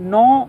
9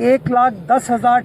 1,10,000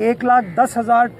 1,10,000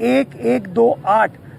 1128।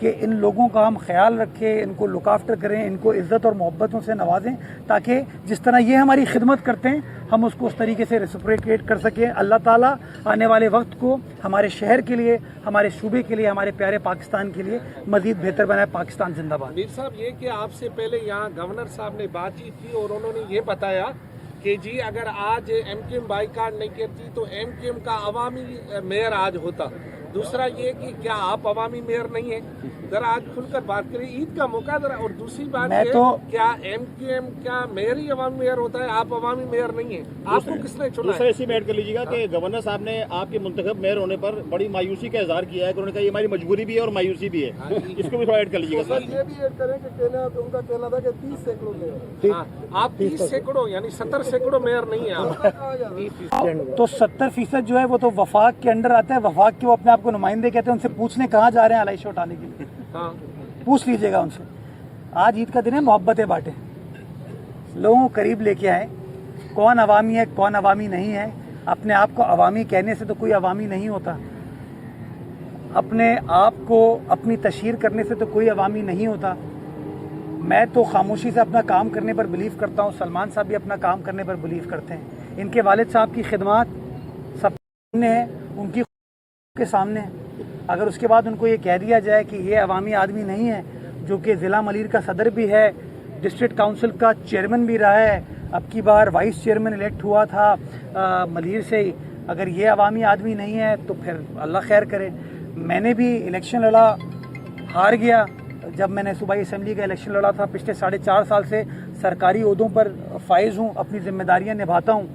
کہ ان لوگوں کا ہم خیال رکھیں، ان کو لک آفٹر کریں، ان کو عزت اور محبتوں سے نوازیں، تاکہ جس طرح یہ ہماری خدمت کرتے ہیں ہم اس کو اس طریقے سے ریسپریکیٹ کر سکیں۔ اللہ تعالیٰ آنے والے وقت کو ہمارے شہر کے لیے، ہمارے صوبے کے لیے، ہمارے پیارے پاکستان کے لیے مزید بہتر بنائے۔ پاکستان زندہ باد۔ میر صاحب، یہ کہ آپ سے پہلے یہاں گورنر صاحب نے بات چیت کی اور انہوں نے یہ بتایا کہ جی اگر آج ایم کیو ایم بائیکاٹ نہیں کرتی تو ایم کیو ایم کا عوامی میئر آج ہوتا۔ دوسرا یہ کہ کیا آپ عوامی میئر نہیں ہیں؟ ذرا آج کھل کر بات کریں، عید کا موقع ذرا۔ اور دوسری بات یہ کیا ایم کیو ایم کا میئر ہی عوامی میئر ہوتا ہے؟ آپ عوامی میئر نہیں ہیں، آپ کو کس نے چنا ہے؟ دوسرا اسی میں ایڈ کر لیجیے گا کہ گورنر صاحب نے آپ کے منتخب میئر ہونے پر بڑی مایوسی کا اظہار کیا ہے کہ انہوں نے کہا یہ ہماری مجبوری بھی ہے اور مایوسی بھی ہے، اس کو بھی تھوڑا ایڈ کر لیجیے گا۔ یہ بھی ایڈ کریں کہ ان کا کہنا تھا کہ 30 سینکڑوں میئر، آپ 30 سینکڑوں یعنی 70 سینکڑوں میئر نہیں ہیں آپ۔ تو 70% جو ہے وہ تو وفاق کے انڈر آتا ہے۔ وفاق کے وہ اپنے آپ کو نمائندے کہتے ہیں، ان سے پوچھنے کہاں جا رہے ہیں علائشہ اٹھانے کے لیے، پوچھ لیجئے گا ان سے۔ آج عید کا دن ہے، محبتیں بانٹیں، لوگوں کو قریب لے کے آئیں۔ کون عوامی ہے کون عوامی نہیں ہے، اپنے آپ کو عوامی کہنے سے تو کوئی عوامی نہیں ہوتا، اپنے آپ کو اپنی تشہیر کرنے سے تو کوئی عوامی نہیں ہوتا۔ میں تو خاموشی سے اپنا کام کرنے پر بلیو کرتا ہوں، سلمان صاحب بھی اپنا کام کرنے پر بلیو کرتے ہیں۔ ان کے والد صاحب کی خدمات سب سامنے ہے، ان کی کے سامنے ہے۔ اگر اس کے بعد ان کو یہ کہہ دیا جائے کہ یہ عوامی آدمی نہیں ہے، جو کہ ضلع ملیر کا صدر بھی ہے، ڈسٹرکٹ کاؤنسل کا چیئرمین بھی رہا ہے، اب کی بار وائس چیئرمین الیکٹ ہوا تھا ملیر سے ہی، اگر یہ عوامی آدمی نہیں ہے تو پھر اللہ خیر کرے۔ میں نے بھی الیکشن لڑا، ہار گیا۔ جب میں نے صوبائی اسمبلی کا الیکشن لڑا تھا، پچھلے 4.5 سال سے سرکاری عہدوں پر فائز ہوں، اپنی ذمہ داریاں نبھاتا ہوں۔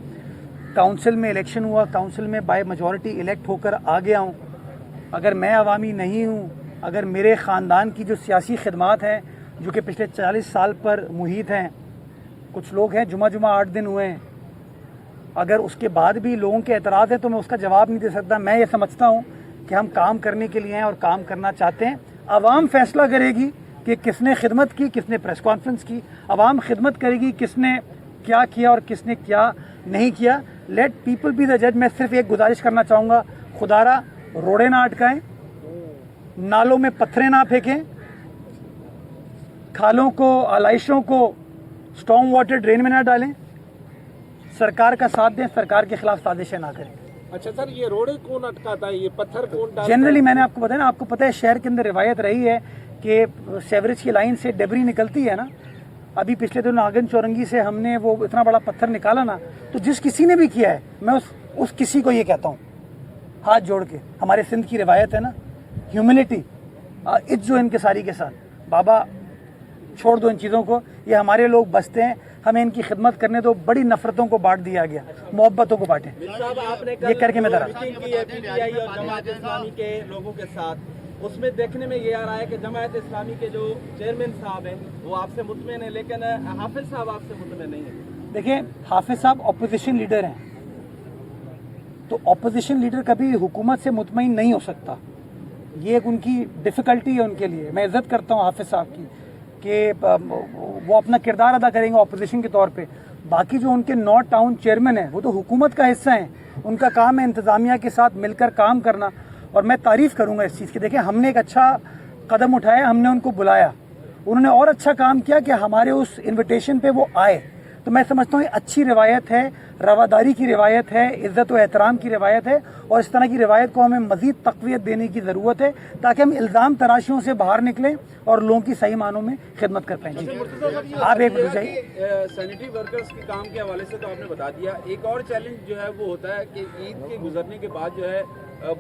کاؤنسل میں الیکشن ہوا، کاؤنسل میں بائی میجورٹی الیکٹ ہو کر آ گیا ہوں۔ اگر میں عوامی نہیں ہوں، اگر میرے خاندان کی جو سیاسی خدمات ہیں جو کہ پچھلے 40 سال پر محیط ہیں، کچھ لوگ ہیں جمعہ 8 دن ہوئے ہیں، اگر اس کے بعد بھی لوگوں کے اعتراض ہیں تو میں اس کا جواب نہیں دے سکتا۔ میں یہ سمجھتا ہوں کہ ہم کام کرنے کے لیے ہیں اور کام کرنا چاہتے ہیں۔ عوام فیصلہ کرے گی کہ کس نے خدمت کی، کس نے پریس کانفرنس کی۔ عوام خدمت کرے گی کس نے کیا کیا اور کس نے کیا نہیں کیا۔ لیٹ پیپل بی دا جج۔ میں صرف ایک گزارش کرنا چاہوں گا، خدارا روڑے نہ اٹکائیں، نالوں میں پتھریں نہ پھینکیں، کھالوں کو، علائشوں کو اسٹارم واٹر ڈرین میں نہ ڈالیں، سرکار کا ساتھ دیں، سرکار کے خلاف سازشیں نہ کریں۔ اچھا سر، یہ روڑے کون اٹکاتا ہے، یہ پتھر کون ڈالتا ہے؟ جنرلی میں نے آپ کو بتایا نا، آپ کو پتہ ہے شہر کے اندر روایت رہی ہے کہ سیوریج کی لائن سے ڈیبری نکلتی ہے نا۔ ابھی پچھلے دن ناگن چورنگی سے ہم نے وہ اتنا بڑا پتھر نکالا نا، تو جس کسی نے بھی کیا ہے میں اس کسی کو یہ کہتا ہوں ہاتھ جوڑ کے، ہمارے سندھ کی روایت ہے نا، ہیوملٹی، عزت و انکساری کے ساتھ، بابا چھوڑ دو ان چیزوں کو، یہ ہمارے لوگ بستے ہیں، ہمیں ان کی خدمت کرنے دو۔ بڑی نفرتوں کو بانٹ دیا گیا، محبتوں کو بانٹیں، یہ کر کے میں ذرا PTI اور جماعت اسلامی کے لوگوں کے ساتھ، اس میں دیکھنے میں یہ آ رہا ہے کہ جماعت اسلامی کے جو چیئرمین صاحب ہیں وہ آپ سے مطمئن ہیں، لیکن حافظ صاحب آپ سے مطمئن نہیں ہیں۔ دیکھیں، حافظ صاحب اپوزیشن لیڈر ہیں، تو اپوزیشن لیڈر کبھی حکومت سے مطمئن نہیں ہو سکتا، یہ ایک ان کی ڈیفیکلٹی ہے ان کے لیے۔ میں عزت کرتا ہوں حافظ صاحب کی کہ وہ اپنا کردار ادا کریں گے اپوزیشن کے طور پہ۔ باقی جو ان کے 9 ٹاؤن چیئرمین ہیں وہ تو حکومت کا حصہ ہیں، ان کا کام ہے انتظامیہ کے ساتھ مل کر کام کرنا، اور میں تعریف کروں گا اس چیز کی۔ دیکھیں، ہم نے ایک اچھا قدم اٹھایا، ہم نے ان کو بلایا، انہوں نے اور اچھا کام کیا کہ ہمارے اس انویٹیشن پہ وہ آئے، تو میں سمجھتا ہوں یہ اچھی روایت ہے، رواداری کی روایت ہے، عزت و احترام کی روایت ہے، اور اس طرح کی روایت کو ہمیں مزید تقویت دینے کی ضرورت ہے تاکہ ہم الزام تراشیوں سے باہر نکلیں اور لوگوں کی صحیح معنوں میں خدمت کر پائیں۔ آپ ایک چاہیے سینیٹری ورکرز کے کام کے حوالے سے تو آپ نے بتا دیا، ایک اور چیلنج جو ہے وہ ہوتا ہے کہ عید کے گزرنے کے بعد جو ہے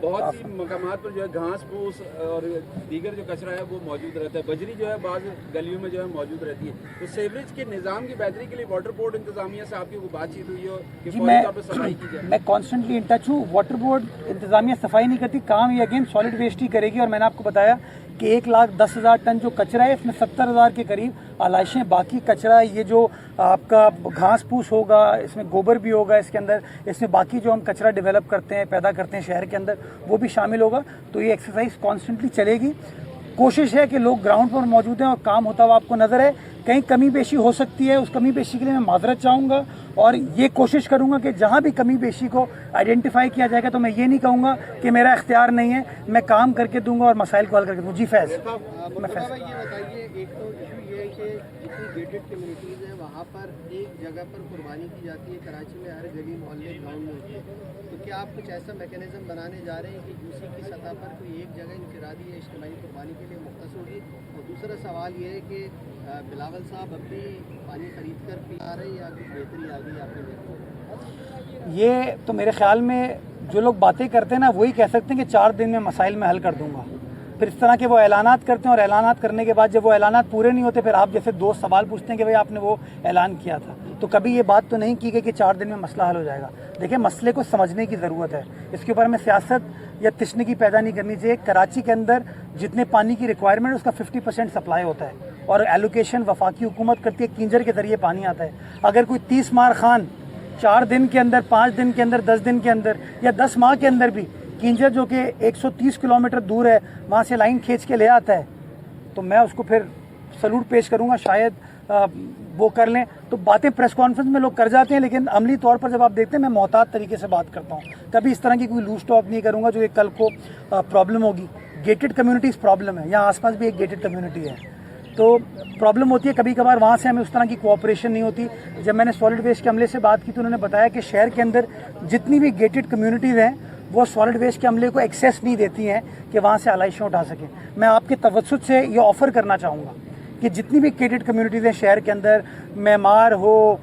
بہت سی مقامات پر جو ہے گھاس پھوس اور دیگر جو کچرا ہے وہ موجود رہتا ہے، بجری جو ہے بعض گلیوں میں جو ہے موجود رہتی ہے، تو سیوریج کے نظام کی بہتری کے لیے واٹر بورڈ انتظامیہ سے آپ کی وہ بات چیت ہوئی ہو کہ فوری طور پہ صفائی کی جائے؟ میں کانسٹنٹلی ان ٹچ ہوں۔ واٹر بورڈ انتظامیہ صفائی نہیں کرتی، کام یہ اگین سالڈ ویسٹ ہی کرے گی، اور میں نے آپ کو بتایا کہ 1,10,000 ٹن جو کچرا ہے اس میں 70,000 کے قریب علائشیں، باقی کچرا یہ جو آپ کا گھاس پھوس ہوگا، اس میں گوبر بھی ہوگا اس کے اندر، اس میں باقی جو ہم کچرا ڈیولپ کرتے ہیں، پیدا کرتے ہیں شہر کے اندر، وہ بھی شامل ہوگا۔ تو یہ ایکسرسائز کانسٹنٹلی چلے گی۔ کوشش ہے کہ لوگ گراؤنڈ پر موجود ہیں اور کام ہوتا ہوا آپ کو نظر ہے۔ کہیں کمی بیشی ہو سکتی ہے، اس کمی بیشی کے لیے میں معذرت چاہوں گا، اور یہ کوشش کروں گا کہ جہاں بھی کمی بیشی کو آئیڈینٹیفائی کیا جائے گا تو میں یہ نہیں کہوں گا کہ میرا اختیار نہیں ہے، میں کام کر کے دوں گا اور مسائل کو حل کر کے دوں گا. جی فیض. مرتضیٰ بھائی یہ بتائیے، ایک تو ایشو یہ ہے کہ جتنی گیٹڈ کمیونٹیز ہیں وہاں پر ایک جگہ پر قربانی کی جاتی ہے، کراچی میں ہر گلی محلے گاؤں میں ہوتی ہے، تو کیا آپ کچھ ایسا میکینزم بنانے جا رہے ہیں کہ یوسی کی سطح پر کوئی ایک جگہ انفرادی یا اجتماعی قربانی کے لیے مختص ہوگی؟ اور دوسرا سوال یہ ہے کہ بلاول صاحب اب بھی پانی خرید کر پی آ رہے ہیں یا کچھ بہتری آ گئی آپ کے؟ یہ تو میرے خیال میں جو لوگ باتیں کرتے ہیں نا وہی کہہ سکتے ہیں کہ 4 دن میں مسائل میں حل کر دوں گا. پھر اس طرح کے وہ اعلانات کرتے ہیں اور اعلانات کرنے کے بعد جب وہ اعلانات پورے نہیں ہوتے پھر آپ جیسے دوست سوال پوچھتے ہیں کہ بھائی آپ نے وہ اعلان کیا تھا. تو کبھی یہ بات تو نہیں کی گئی کہ 4 دن میں مسئلہ حل ہو جائے گا. دیکھیں مسئلے کو سمجھنے کی ضرورت ہے، اس کے اوپر ہمیں سیاست یا تشنگی پیدا نہیں کرنی چاہیے. کراچی کے اندر جتنے پانی کی ریکوائرمنٹ ہے اس کا 50% سپلائی ہوتا ہے اور ایلوکیشن وفاقی حکومت کرتی ہے، کینجر کے ذریعے پانی آتا ہے. اگر کوئی 30 مار خان 4 دن کے اندر، 5 دن کے اندر، 10 دن کے اندر یا 10 ماہ کے اندر بھی کینجر جو کہ 130 کلومیٹر دور ہے وہاں سے لائن کھینچ کے لے آتا ہے تو میں اس کو پھر سلوٹ پیش کروں گا. شاید وہ کر لیں. تو باتیں پریس کانفرنس میں لوگ کر جاتے ہیں لیکن عملی طور پر جب آپ دیکھتے ہیں میں محتاط طریقے سے بات کرتا ہوں. کبھی اس طرح کی کوئی لوز ٹاک نہیں کروں گا جو کہ کل کو پرابلم ہوگی. گیٹڈ کمیونٹیز پرابلم ہے، یہاں آس پاس بھی ایک گیٹڈ کمیونٹی ہے تو پرابلم ہوتی ہے. کبھی کبھار وہاں سے ہمیں اس طرح کی کوآپریشن نہیں ہوتی. جب میں نے سالڈ ویسٹ کے عملے سے بات کی تو انہوں نے بتایا کہ شہر کے اندر جتنی بھی گیٹڈ کمیونٹیز ہیں وہ سالڈ ویسٹ کے عملے کو ایکسیس نہیں دیتی ہیں کہ وہاں سے آلائشیں اٹھا سکیں. میں آپ کے توسط سے یہ آفر کرنا چاہوں گا کہ جتنی بھی گیٹڈ کمیونٹیز ہیں شہر کے اندر، معمار ہو،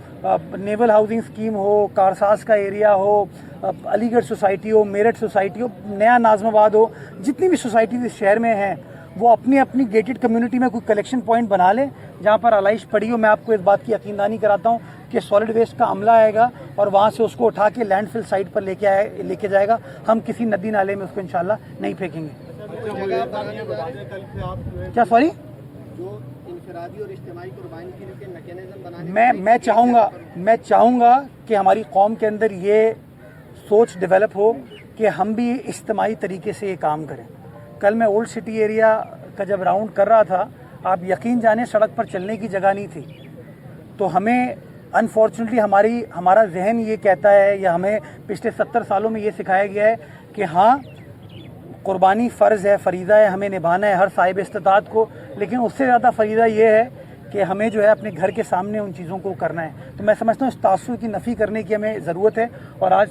نیول ہاؤسنگ اسکیم ہو، کارساز کا ایریا ہو، علی گڑھ سوسائٹی ہو، میرٹھ سوسائٹی ہو، نیا ناظم آباد ہو، جتنی بھی سوسائٹیز اس شہر میں ہیں وہ اپنی اپنی گیٹڈ کمیونٹی میں کوئی کلیکشن پوائنٹ بنا لیں جہاں پر آلائش پڑی ہو. میں آپ کو اس بات کی یقین دہانی کراتا ہوں کہ سالڈ ویسٹ کا عملہ آئے گا اور وہاں سے اس کو اٹھا کے لینڈ فل سائٹ پر لے کے جائے گا. ہم کسی ندی نالے میں اس کو انشاءاللہ نہیں پھینکیں گے. کیا سوری؟ جو انفرادی اور اجتماعی قربانی کے لیے میکینزم بنانے میں چاہوں گا کہ ہماری قوم کے اندر یہ سوچ ڈیولپ ہو کہ ہم بھی اجتماعی طریقے سے یہ کام کریں. کل میں اولڈ سٹی ایریا کا جب راؤنڈ کر رہا تھا آپ یقین جانیں سڑک پر چلنے کی جگہ نہیں تھی. تو ہمیں انفارچونیٹلی ہمارا ذہن یہ کہتا ہے یا ہمیں پچھلے 70 سالوں میں یہ سکھایا گیا ہے کہ ہاں قربانی فرض ہے، فریضہ ہے، ہمیں نبھانا ہے ہر صاحب استطاعت کو، لیکن اس سے زیادہ فریضہ یہ ہے کہ ہمیں جو ہے اپنے گھر کے سامنے ان چیزوں کو کرنا ہے. تو میں سمجھتا ہوں اس تعصب کی نفی کرنے کی ہمیں ضرورت ہے. اور آج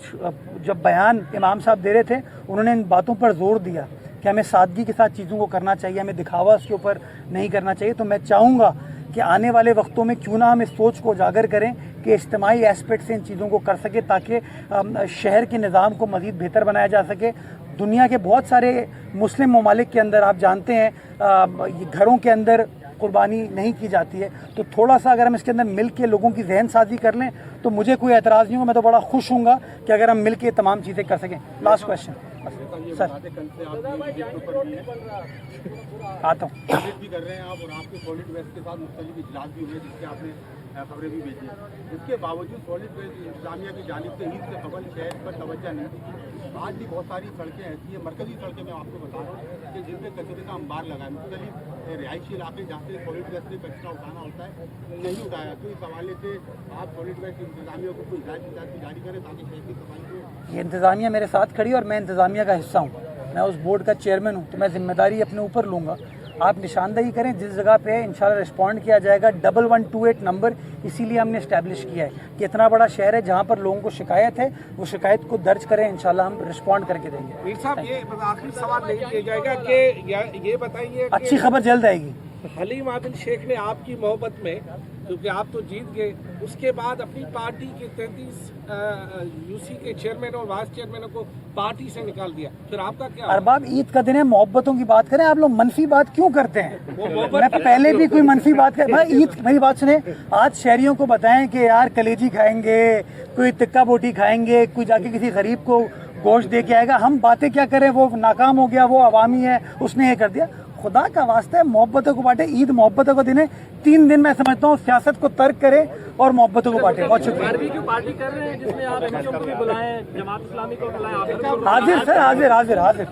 جب بیان امام صاحب دے رہے تھے انہوں نے ان باتوں پر زور دیا کہ ہمیں سادگی کے ساتھ چیزوں کو کرنا چاہیے، ہمیں دکھاوا اس کے اوپر نہیں کرنا چاہیے. تو میں چاہوں گا کہ آنے والے وقتوں میں کیوں نہ ہم اس سوچ کو اجاگر کریں کہ اجتماعی ایسپیکٹ سے ان چیزوں کو کر سکے تاکہ شہر کے نظام کو مزید بہتر بنایا جا سکے. دنیا کے بہت سارے مسلم ممالک کے اندر آپ جانتے ہیں گھروں کے اندر قربانی نہیں کی جاتی ہے. تو تھوڑا سا اگر ہم اس کے اندر مل کے لوگوں کی ذہن سازی کر لیں تو مجھے کوئی اعتراض نہیں ہوگا. میں تو بڑا خوش ہوں گا کہ اگر ہم مل کے تمام چیزیں کر سکیں. لاسٹ کویشچن سر آتا ہوں. بھی کر رہے ہیں آپ اور آپ کے سالڈ ویسٹ کے ساتھ مختلف اجلاس بھی ہوئے جس کے آپ نے خبریں بھی بھیجی ہیں. اس کے باوجود سالڈ ویسٹ انتظامیہ کی جانب سے عید سے قبل شہر پر توجہ نہیں دی. آج بھی بہت ساری سڑکیں ایسی ہیں، مرکزی سڑکیں میں آپ کو بتا رہا ہوں کہ جن پہ کچرے کا انبار لگا ہے. مختلف رہائشی علاقے جہاں سے سالڈ ویسٹ سے کچرا اٹھانا ہوتا ہے نہیں اٹھایا. تو اس حوالے سے آپ سالڈ ویسٹ انتظامیہ کو کوئی ہدایت جاری کریں تاکہ شہر کی صفائی کو. یہ انتظامیہ میرے ساتھ کھڑی اور میں انتظامیہ کا حصہ ہوں، میں اس بورڈ کا چیئرمین ہوں تو میں ذمہ داری اپنے اوپر لوں گا. آپ نشاندہی کریں جس جگہ پہ انشاءاللہ رسپونڈ کیا جائے گا. 1128 نمبر اسی لیے ہم نے اسٹیبلش کیا ہے کہ اتنا بڑا شہر ہے جہاں پر لوگوں کو شکایت ہے وہ شکایت کو درج کریں، انشاءاللہ ہم رسپونڈ کر کے دیں گے. میر صاحب یہ آخری سوال نہیں کیا جائے گا کہ یہ بتائیے اچھی خبر جلد آئے گی. حلیم عادل شیخ نے آپ کی محبت میں کیونکہ آپ تو جیت گئے اس کے بعد اپنی پارٹی کے 33 یوسی کے چیئرمین اور وائس چیئرمینوں کو پارٹی سے نکال دیا. پھر آپ کا کیا؟ ارباب عید کا دن ہے، محبتوں کی بات کریں. آپ لوگ منفی بات کیوں کرتے ہیں؟ میں پہلے بھی کوئی منفی بات کر بھائی عید میری بات سنیں. آج شہریوں کو بتائیں کہ یار کلیجی کھائیں گے، کوئی تکہ بوٹی کھائیں گے، کوئی جا کے کسی غریب کو گوشت دے کے آئے گا. ہم باتیں کیا کریں، وہ ناکام ہو گیا، وہ عوامی ہے، اس نے یہ کر دیا. خدا کا واسطہ ہے محبتوں کو بانٹے. عید محبتوں کا دن ہے. 3 دن میں سمجھتا ہوں سیاست کو ترک کرے اور محبتوں کو بانٹے. بہت شکریہ. پارٹی کر رہے ہیں جس میں آپ ایم کو بھی بلائیں، جماعت اسلامی کو بلائیں. حاضر سر، حاضر.